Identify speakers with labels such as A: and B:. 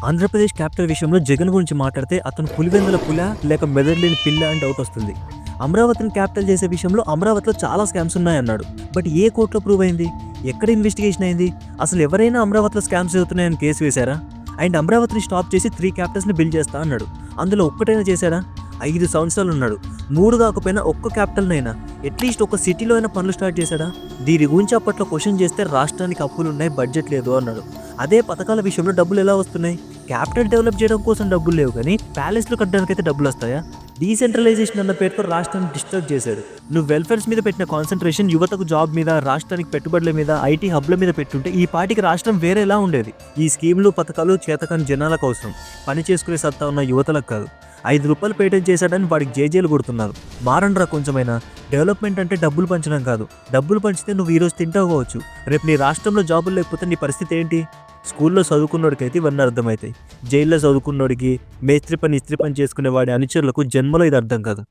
A: Andhra Pradesh capital విషయంలో జగన్ గురించి మాట్లాడితే అతను పులివెందుల పుల లేక మెదడులేని పిల్ల అని డౌట్ వస్తుంది. అమరావతిని క్యాపిటల్ చేసే విషయంలో అమరావతిలో చాలా స్కామ్స్ ఉన్నాయన్నాడు. బట్ ఏ కోర్టులో ప్రూవ్ అయింది? ఎక్కడ ఇన్వెస్టిగేషన్ అయింది? అసలు ఎవరైనా అమరావతిలో స్కామ్స్ జరుగుతున్నాయని కేసు వేశారా? అండ్ అమరావతిని స్టాప్ చేసి 3 క్యాపిటల్స్ని బిల్డ్ చేస్తా అన్నాడు. అందులో ఒక్కటైనా చేశాడా? 5 సంవత్సరాలు ఉన్నాడు. 3 కాకపోయినా ఒక్క క్యాపిటల్నైనా అట్లీస్ట్ ఒక సిటీలో అయినా పనులు స్టార్ట్ చేశాడా? దీని గురించి అప్పట్లో క్వశ్చన్ చేస్తే రాష్ట్రానికి అప్పులు ఉన్నాయి, బడ్జెట్ లేదు అన్నాడు. అదే పథకాల విషయంలో డబ్బులు ఎలా వస్తున్నాయి? క్యాపిటల్ డెవలప్ చేయడం కోసం డబ్బులు లేవు, కానీ ప్యాలెస్లు కట్టడానికైతే డబ్బులు వస్తాయా? డీసెంట్రలైజేషన్ అన్న పేరుతో రాష్ట్రాన్ని డిస్టర్బ్ చేశాడు. నువ్వు వెల్ఫేర్స్ మీద పెట్టిన కాన్సన్ట్రేషన్ యువతకు జాబ్ మీద, రాష్ట్రానికి పెట్టుబడుల మీద, ఐటీ హబ్ల మీద పెట్టుంటే ఈ పాటికి రాష్ట్రం వేరేలా ఉండేది. ఈ స్కీమ్లు పథకాలు చేతకాని జనాలకు అవసరం, పని చేసుకునే సత్తా ఉన్న యువతలకు కాదు. 5 రూపాయలు పేటెంట్ చేశాడని వాడికి జేజేలు కొడుతున్నారు. మారండ్రా కొంచెమైనా. డెవలప్మెంట్ అంటే డబ్బులు పంచడం కాదు. డబ్బులు పంచితే నువ్వు ఈరోజు తింటావు కావచ్చు, రేపు నీ రాష్ట్రంలో జాబులు లేకపోతే నీ పరిస్థితి ఏంటి? స్కూల్లో చదువుకున్నోడికైతే ఇవన్నీ అర్థమవుతాయి. జైల్లో చదువుకున్నోడికి, మేస్త్రి పని ఇస్త్రీ పని చేసుకునే వాడి అనుచరులకు జన్మలో ఇది అర్థం కాదు.